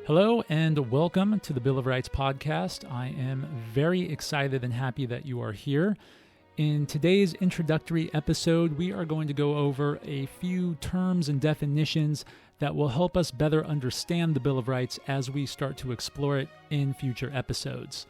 Hello and welcome to the Bill of Rights podcast. I am very excited and happy that you are here. In today's introductory episode, we are going to go over a few terms and definitions that will help us better understand the Bill of Rights as we start to explore it in future episodes.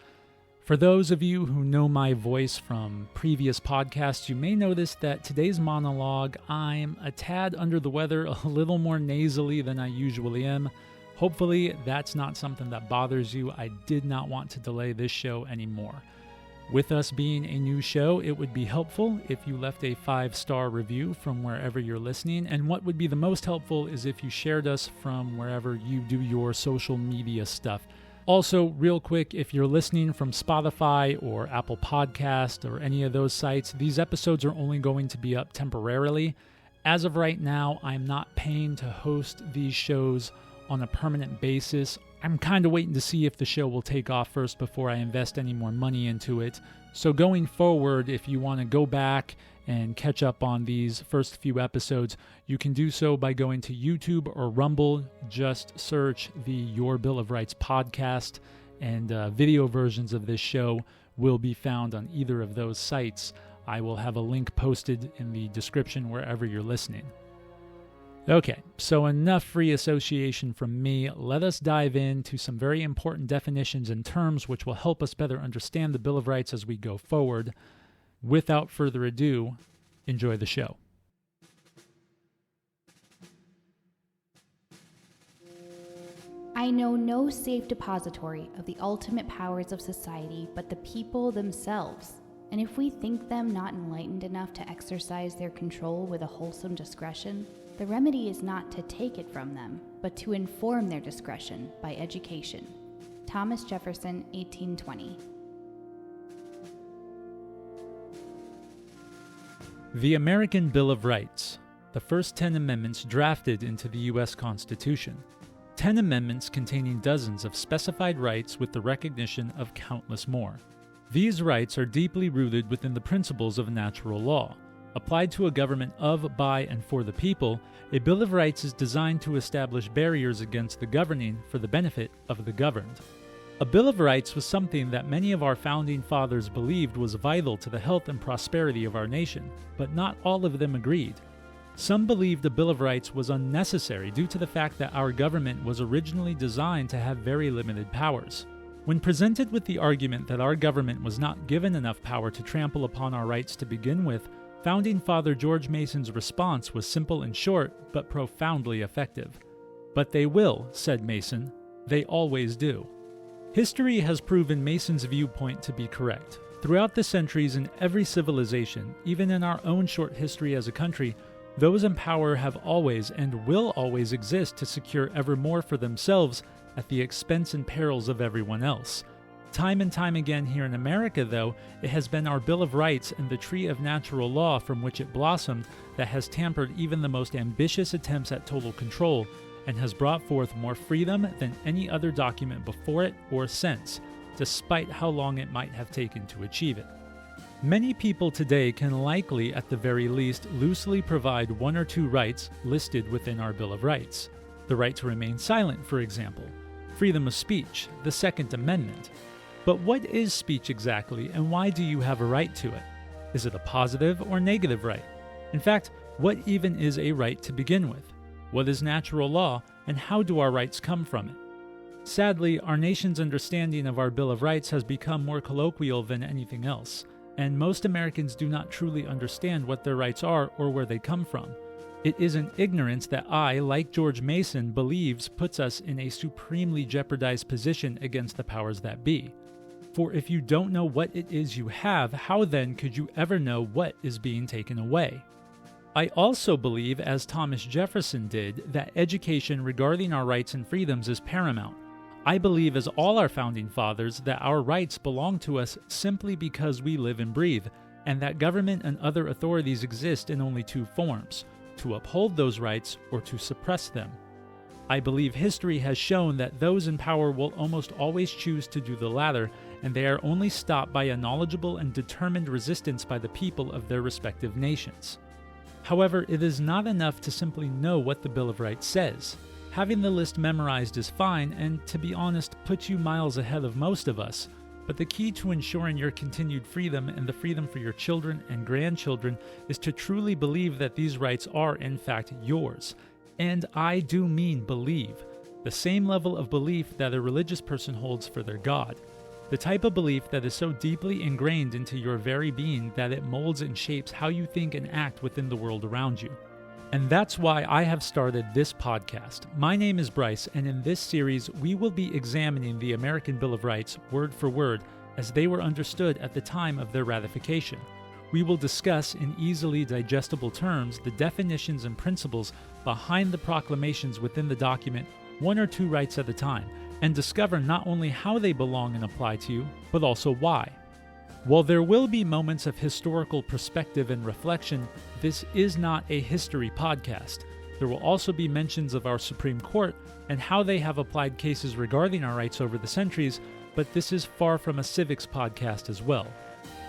For those of you who know my voice from previous podcasts, you may notice that today's monologue, I'm a tad under the weather, a little more nasally than I usually am. Hopefully that's not something that bothers you. I did not want to delay this show anymore. With us being a new show, it would be helpful if you left a 5-star review from wherever you're listening. And what would be the most helpful is if you shared us from wherever you do your social media stuff. Also, real quick, if you're listening from Spotify or Apple Podcast or any of those sites, these episodes are only going to be up temporarily. As of right now, I'm not paying to host these shows on a permanent basis. I'm kind of waiting to see if the show will take off first before I invest any more money into it. So going forward, if you want to go back and catch up on these first few episodes, you can do so by going to YouTube or Rumble. Just search the Your Bill of Rights podcast, and video versions of this show will be found on either of those sites. I will have a link posted in the description wherever you're listening. Okay, so enough free association from me. Let us dive into some very important definitions and terms which will help us better understand the Bill of Rights as we go forward. Without further ado, enjoy the show. I know no safe depository of the ultimate powers of society but the people themselves. And if we think them not enlightened enough to exercise their control with a wholesome discretion, the remedy is not to take it from them, but to inform their discretion by education. Thomas Jefferson, 1820. The American Bill of Rights, the first 10 amendments drafted into the U.S. Constitution. 10 amendments containing dozens of specified rights with the recognition of countless more. These rights are deeply rooted within the principles of natural law. Applied to a government of, by, and for the people, a Bill of Rights is designed to establish barriers against the governing for the benefit of the governed. A Bill of Rights was something that many of our founding fathers believed was vital to the health and prosperity of our nation, but not all of them agreed. Some believed a Bill of Rights was unnecessary due to the fact that our government was originally designed to have very limited powers. When presented with the argument that our government was not given enough power to trample upon our rights to begin with, Founding Father George Mason's response was simple and short, but profoundly effective. "But they will," said Mason. "They always do." History has proven Mason's viewpoint to be correct. Throughout the centuries in every civilization, even in our own short history as a country, those in power have always and will always exist to secure ever more for themselves at the expense and perils of everyone else. Time and time again here in America, though, it has been our Bill of Rights and the tree of natural law from which it blossomed that has tampered even the most ambitious attempts at total control and has brought forth more freedom than any other document before it or since, despite how long it might have taken to achieve it. Many people today can likely, at the very least, loosely provide one or two rights listed within our Bill of Rights. The right to remain silent, for example. Freedom of speech, the Second Amendment. But what is speech exactly, and why do you have a right to it? Is it a positive or negative right? In fact, what even is a right to begin with? What is natural law, and how do our rights come from it? Sadly, our nation's understanding of our Bill of Rights has become more colloquial than anything else, and most Americans do not truly understand what their rights are or where they come from. It is an ignorance that I, like George Mason, believes puts us in a supremely jeopardized position against the powers that be. For if you don't know what it is you have, how then could you ever know what is being taken away? I also believe, as Thomas Jefferson did, that education regarding our rights and freedoms is paramount. I believe, as all our founding fathers, that our rights belong to us simply because we live and breathe, and that government and other authorities exist in only two forms: to uphold those rights or to suppress them. I believe history has shown that those in power will almost always choose to do the latter, and they are only stopped by a knowledgeable and determined resistance by the people of their respective nations. However, it is not enough to simply know what the Bill of Rights says. Having the list memorized is fine and, to be honest, puts you miles ahead of most of us. But the key to ensuring your continued freedom and the freedom for your children and grandchildren is to truly believe that these rights are, in fact, yours. And I do mean believe. The same level of belief that a religious person holds for their God. The type of belief that is so deeply ingrained into your very being that it molds and shapes how you think and act within the world around you. And that's why I have started this podcast. My name is Bryce, and in this series, we will be examining the American Bill of Rights word for word as they were understood at the time of their ratification. We will discuss in easily digestible terms the definitions and principles behind the proclamations within the document, one or two rights at a time, and discover not only how they belong and apply to you, but also why. While there will be moments of historical perspective and reflection, this is not a history podcast. There will also be mentions of our Supreme Court and how they have applied cases regarding our rights over the centuries, but this is far from a civics podcast as well.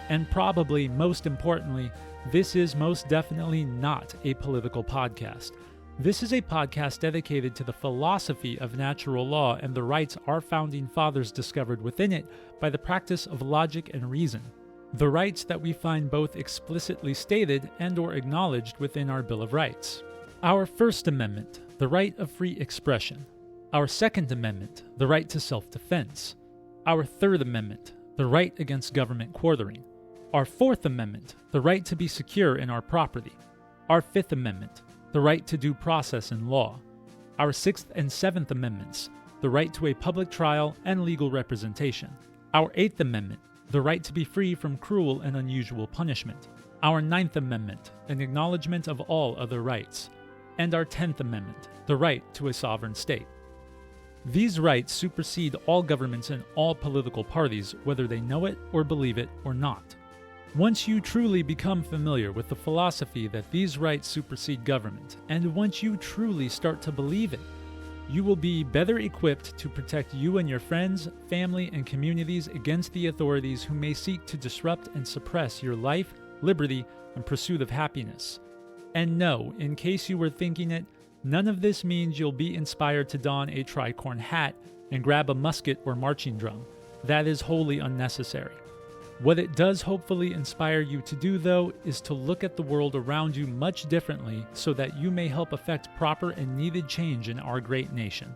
And probably most importantly, this is most definitely not a political podcast. This is a podcast dedicated to the philosophy of natural law and the rights our founding fathers discovered within it by the practice of logic and reason. The rights that we find both explicitly stated and/or acknowledged within our Bill of Rights. Our First Amendment, the right of free expression. Our Second Amendment, the right to self-defense. Our Third Amendment, the right against government quartering. Our Fourth Amendment, the right to be secure in our property. Our Fifth Amendment, the right to due process in law. Our Sixth and Seventh Amendments, the right to a public trial and legal representation. Our Eighth Amendment, the right to be free from cruel and unusual punishment. Our Ninth Amendment, an acknowledgement of all other rights. And our 10th Amendment, the right to a sovereign state. These rights supersede all governments and all political parties, whether they know it or believe it or not. Once you truly become familiar with the philosophy that these rights supersede government, and once you truly start to believe it, you will be better equipped to protect you and your friends, family, and communities against the authorities who may seek to disrupt and suppress your life, liberty, and pursuit of happiness. And no, in case you were thinking it, none of this means you'll be inspired to don a tricorn hat and grab a musket or marching drum. That is wholly unnecessary. What it does hopefully inspire you to do, though, is to look at the world around you much differently so that you may help effect proper and needed change in our great nation.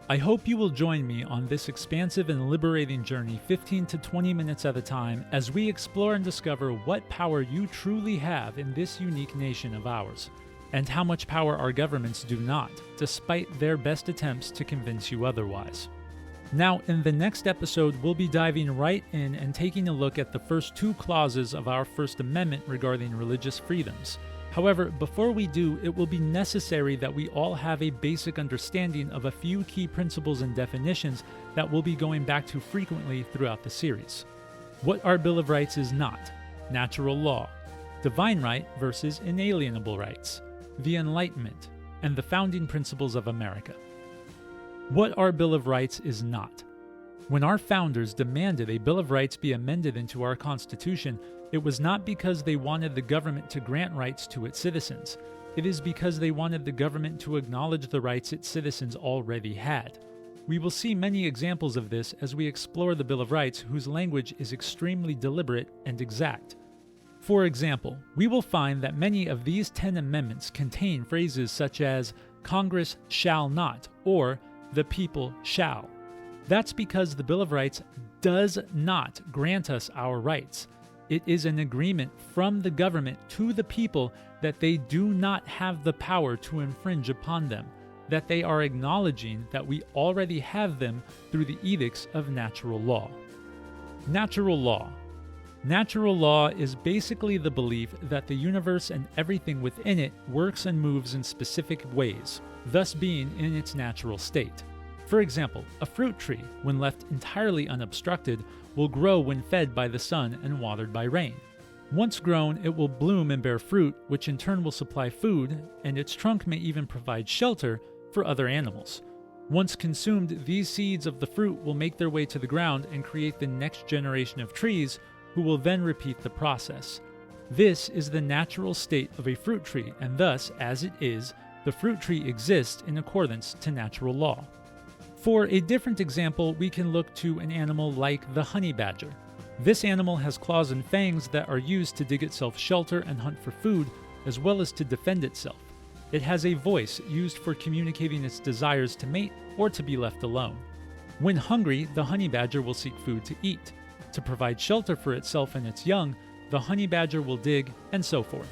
I hope you will join me on this expansive and liberating journey 15 to 20 minutes at a time as we explore and discover what power you truly have in this unique nation of ours, and how much power our governments do not, despite their best attempts to convince you otherwise. Now, in the next episode, we'll be diving right in and taking a look at the first two clauses of our First Amendment regarding religious freedoms. However, before we do, it will be necessary that we all have a basic understanding of a few key principles and definitions that we'll be going back to frequently throughout the series. What our Bill of Rights is not: natural law, divine right versus inalienable rights, the Enlightenment, and the founding principles of America. What our Bill of Rights is not. When our founders demanded a Bill of Rights be amended into our Constitution, it was not because they wanted the government to grant rights to its citizens. It is because they wanted the government to acknowledge the rights its citizens already had. We will see many examples of this as we explore the Bill of Rights, whose language is extremely deliberate and exact. For example, we will find that many of these 10 amendments contain phrases such as "Congress shall not" or "the people shall." That's because the Bill of Rights does not grant us our rights. It is an agreement from the government to the people that they do not have the power to infringe upon them, that they are acknowledging that we already have them through the edicts of natural law. Natural law. Natural law is basically the belief that the universe and everything within it works and moves in specific ways, thus being in its natural state. For example, a fruit tree, when left entirely unobstructed, will grow when fed by the sun and watered by rain. Once grown, it will bloom and bear fruit, which in turn will supply food, and its trunk may even provide shelter for other animals. Once consumed, these seeds of the fruit will make their way to the ground and create the next generation of trees, who will then repeat the process. This is the natural state of a fruit tree, and thus, as it is, The fruit tree exists in accordance to natural law. For a different example, we can look to an animal like the honey badger. This animal has claws and fangs that are used to dig itself shelter and hunt for food, as well as to defend itself. It has a voice used for communicating its desires to mate or to be left alone. When hungry, the honey badger will seek food to eat. To provide shelter for itself and its young, the honey badger will dig, and so forth.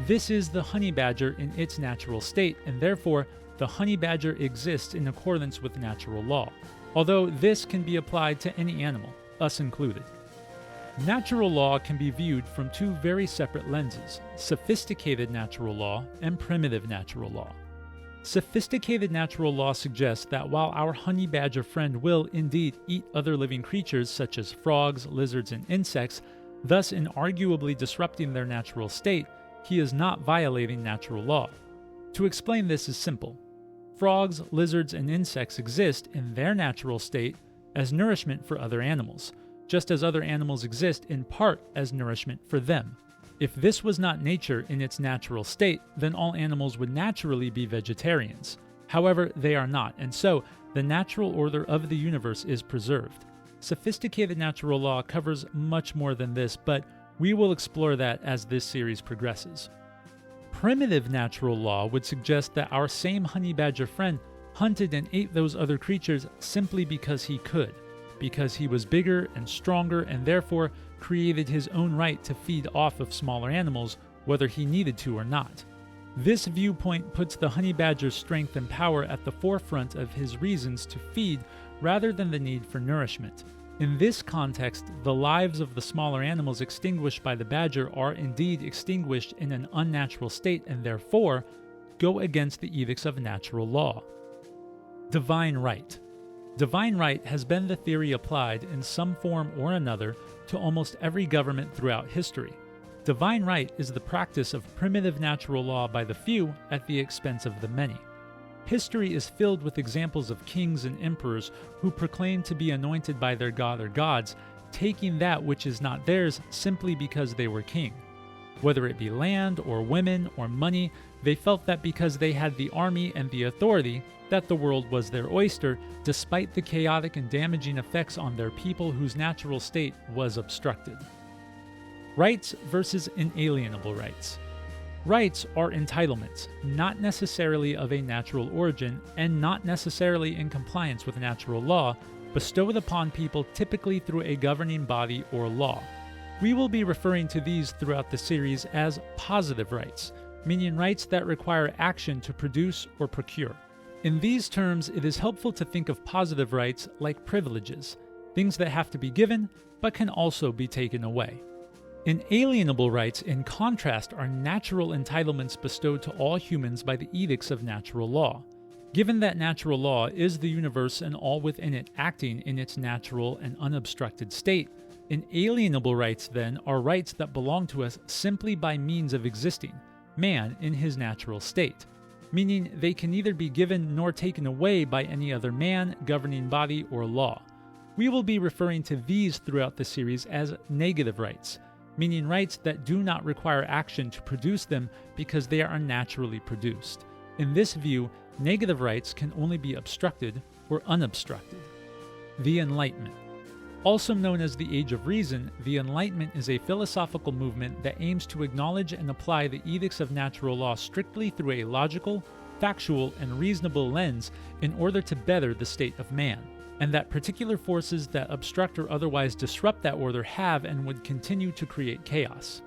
This is the honey badger in its natural state, and therefore, the honey badger exists in accordance with natural law, although this can be applied to any animal, us included. Natural law can be viewed from two very separate lenses: sophisticated natural law and primitive natural law. Sophisticated natural law suggests that while our honey badger friend will indeed eat other living creatures such as frogs, lizards, and insects, thus inarguably disrupting their natural state, he is not violating natural law. To explain this is simple. Frogs, lizards, and insects exist in their natural state as nourishment for other animals, just as other animals exist in part as nourishment for them. If this was not nature in its natural state, then all animals would naturally be vegetarians. However, they are not, and so the natural order of the universe is preserved. Sophisticated natural law covers much more than this, but we will explore that as this series progresses. Primitive natural law would suggest that our same honey badger friend hunted and ate those other creatures simply because he could, because he was bigger and stronger and therefore created his own right to feed off of smaller animals, whether he needed to or not. This viewpoint puts the honey badger's strength and power at the forefront of his reasons to feed rather than the need for nourishment. In this context, the lives of the smaller animals extinguished by the badger are indeed extinguished in an unnatural state and therefore go against the edicts of natural law. Divine right. Divine right has been the theory applied in some form or another to almost every government throughout history. Divine right is the practice of primitive natural law by the few at the expense of the many. History is filled with examples of kings and emperors who proclaim to be anointed by their god or gods, taking that which is not theirs simply because they were king. Whether it be land or women or money, they felt that because they had the army and the authority, that the world was their oyster, despite the chaotic and damaging effects on their people whose natural state was obstructed. Rights versus inalienable rights. Rights are entitlements, not necessarily of a natural origin and not necessarily in compliance with natural law, bestowed upon people typically through a governing body or law. We will be referring to these throughout the series as positive rights, meaning rights that require action to produce or procure. In these terms, it is helpful to think of positive rights like privileges, things that have to be given but can also be taken away. Inalienable rights, in contrast, are natural entitlements bestowed to all humans by the edicts of natural law. Given that natural law is the universe and all within it acting in its natural and unobstructed state, inalienable rights, then, are rights that belong to us simply by means of existing, man in his natural state, meaning they can neither be given nor taken away by any other man, governing body, or law. We will be referring to these throughout the series as negative rights, meaning rights that do not require action to produce them because they are naturally produced. In this view, negative rights can only be obstructed or unobstructed. The Enlightenment. Also known as the Age of Reason, the Enlightenment is a philosophical movement that aims to acknowledge and apply the edicts of natural law strictly through a logical, factual, and reasonable lens in order to better the state of man, and that particular forces that obstruct or otherwise disrupt that order have and would continue to create chaos.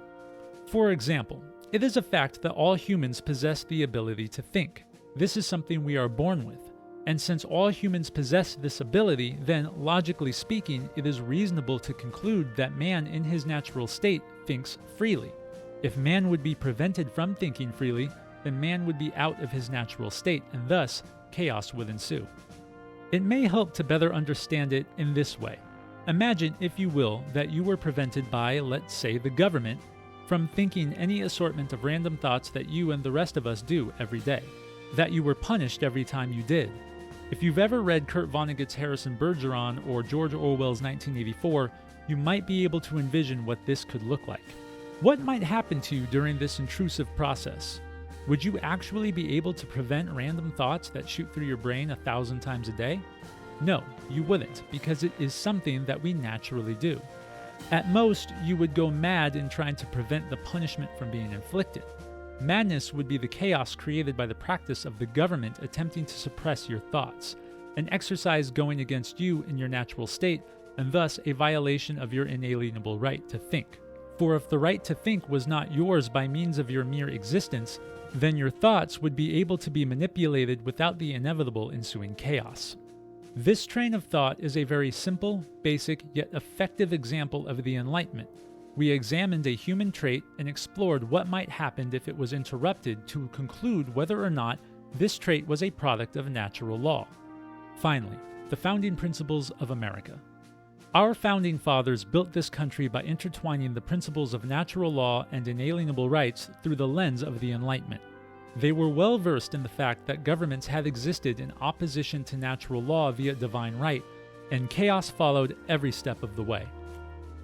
For example, it is a fact that all humans possess the ability to think. This is something we are born with. And since all humans possess this ability, then, logically speaking, it is reasonable to conclude that man in his natural state thinks freely. If man would be prevented from thinking freely, then man would be out of his natural state, and thus, chaos would ensue. It may help to better understand it in this way. Imagine, if you will, that you were prevented by, let's say, the government, from thinking any assortment of random thoughts that you and the rest of us do every day. That you were punished every time you did. If you've ever read Kurt Vonnegut's Harrison Bergeron or George Orwell's 1984, you might be able to envision what this could look like. What might happen to you during this intrusive process? Would you actually be able to prevent random thoughts that shoot through your brain 1,000 times a day? No, you wouldn't, because it is something that we naturally do. At most, you would go mad in trying to prevent the punishment from being inflicted. Madness would be the chaos created by the practice of the government attempting to suppress your thoughts, an exercise going against you in your natural state, and thus a violation of your inalienable right to think. For if the right to think was not yours by means of your mere existence, then your thoughts would be able to be manipulated without the inevitable ensuing chaos. This train of thought is a very simple, basic, yet effective example of the Enlightenment. We examined a human trait and explored what might happen if it was interrupted to conclude whether or not this trait was a product of natural law. Finally, the founding principles of America. Our founding fathers built this country by intertwining the principles of natural law and inalienable rights through the lens of the Enlightenment. They were well versed in the fact that governments had existed in opposition to natural law via divine right, and chaos followed every step of the way.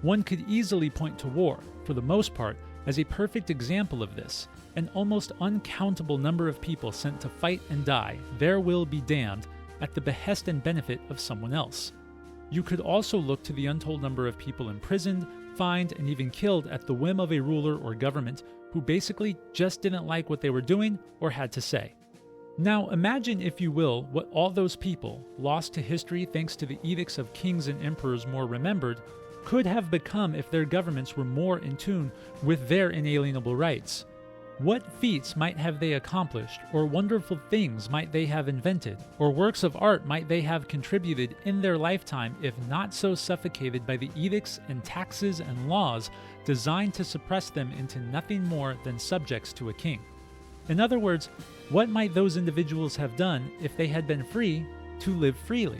One could easily point to war, for the most part, as a perfect example of this. An almost uncountable number of people sent to fight and die, their will be damned, at the behest and benefit of someone else. You could also look to the untold number of people imprisoned, fined, and even killed at the whim of a ruler or government who basically just didn't like what they were doing or had to say. Now imagine, if you will, what all those people, lost to history thanks to the edicts of kings and emperors more remembered, could have become if their governments were more in tune with their inalienable rights. What feats might have they accomplished, or wonderful things might they have invented, or works of art might they have contributed in their lifetime if not so suffocated by the edicts and taxes and laws designed to suppress them into nothing more than subjects to a king? In other words, what might those individuals have done if they had been free to live freely?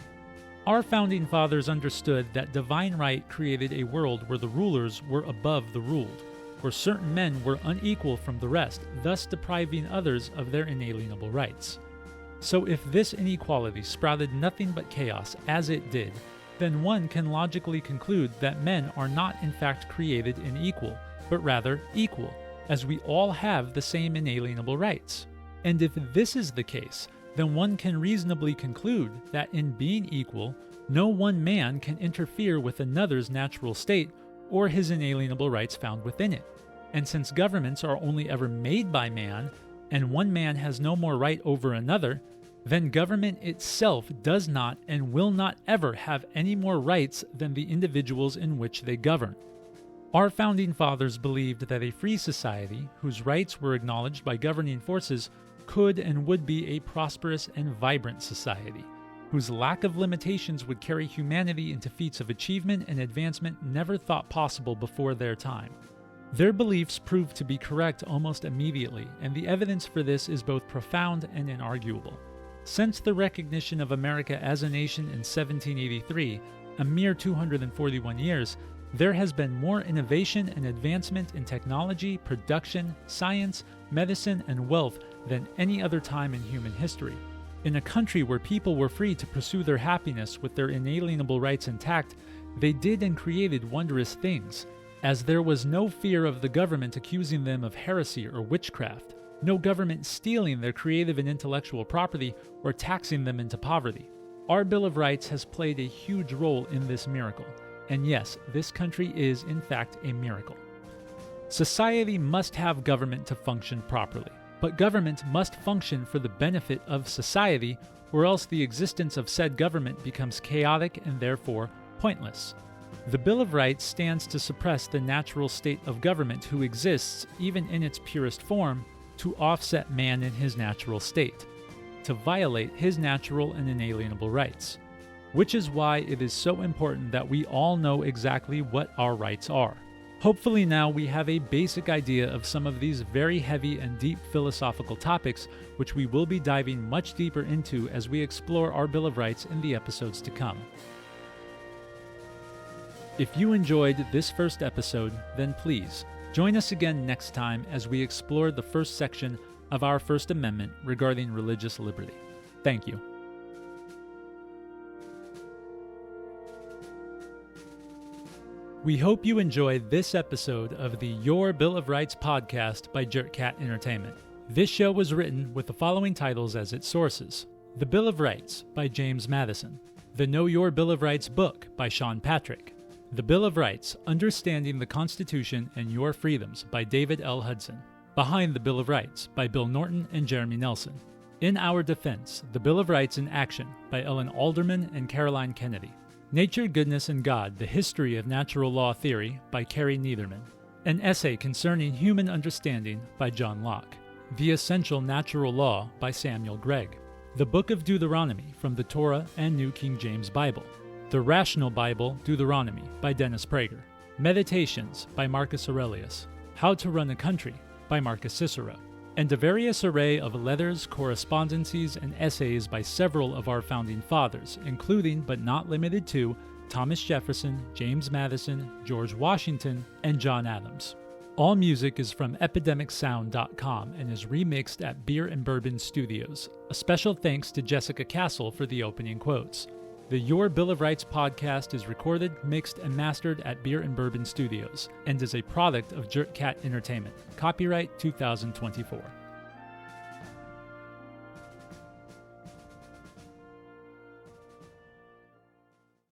Our founding fathers understood that divine right created a world where the rulers were above the ruled, where certain men were unequal from the rest, thus depriving others of their inalienable rights. So if this inequality sprouted nothing but chaos, as it did, then one can logically conclude that men are not in fact created unequal, but rather equal, as we all have the same inalienable rights. And if this is the case, then one can reasonably conclude that in being equal, no one man can interfere with another's natural state or his inalienable rights found within it. And since governments are only ever made by man, and one man has no more right over another, then government itself does not and will not ever have any more rights than the individuals in which they govern. Our founding fathers believed that a free society, whose rights were acknowledged by governing forces, could and would be a prosperous and vibrant society, whose lack of limitations would carry humanity into feats of achievement and advancement never thought possible before their time. Their beliefs proved to be correct almost immediately, and the evidence for this is both profound and inarguable. Since the recognition of America as a nation in 1783, a mere 241 years, there has been more innovation and advancement in technology, production, science, medicine, and wealth than any other time in human history. In a country where people were free to pursue their happiness with their inalienable rights intact, they did and created wondrous things, as there was no fear of the government accusing them of heresy or witchcraft, no government stealing their creative and intellectual property or taxing them into poverty. Our Bill of Rights has played a huge role in this miracle, and yes, this country is in fact a miracle. Society must have government to function properly. But government must function for the benefit of society, or else the existence of said government becomes chaotic and therefore pointless. The Bill of Rights stands to suppress the natural state of government who exists, even in its purest form, to offset man in his natural state, to violate his natural and inalienable rights. Which is why it is so important that we all know exactly what our rights are. Hopefully now we have a basic idea of some of these very heavy and deep philosophical topics, which we will be diving much deeper into as we explore our Bill of Rights in the episodes to come. If you enjoyed this first episode, then please join us again next time as we explore the first section of our First Amendment regarding religious liberty. Thank you. We hope you enjoyed this episode of the Your Bill of Rights podcast by Jerkcat Entertainment. This show was written with the following titles as its sources: The Bill of Rights by James Madison, The Know Your Bill of Rights book by Sean Patrick, The Bill of Rights, Understanding the Constitution and Your Freedoms by David L. Hudson, Behind the Bill of Rights by Bill Norton and Jeremy Nelson, In Our Defense, The Bill of Rights in Action by Ellen Alderman and Caroline Kennedy, Nature, Goodness, and God, The History of Natural Law Theory by Carrie Neitherman, An Essay Concerning Human Understanding by John Locke, The Essential Natural Law by Samuel Gregg, The Book of Deuteronomy from the Torah and New King James Bible, The Rational Bible Deuteronomy by Dennis Prager, Meditations by Marcus Aurelius, How to Run a Country by Marcus Cicero, and a various array of letters, correspondences, and essays by several of our founding fathers, including but not limited to Thomas Jefferson, James Madison, George Washington, and John Adams. All music is from epidemicsound.com and is remixed at Beer and Bourbon Studios. A special thanks to Jessica Castle for the opening quotes. The Your Bill of Rights podcast is recorded, mixed, and mastered at Beer and Bourbon Studios and is a product of Jerk Cat Entertainment. Copyright 2024.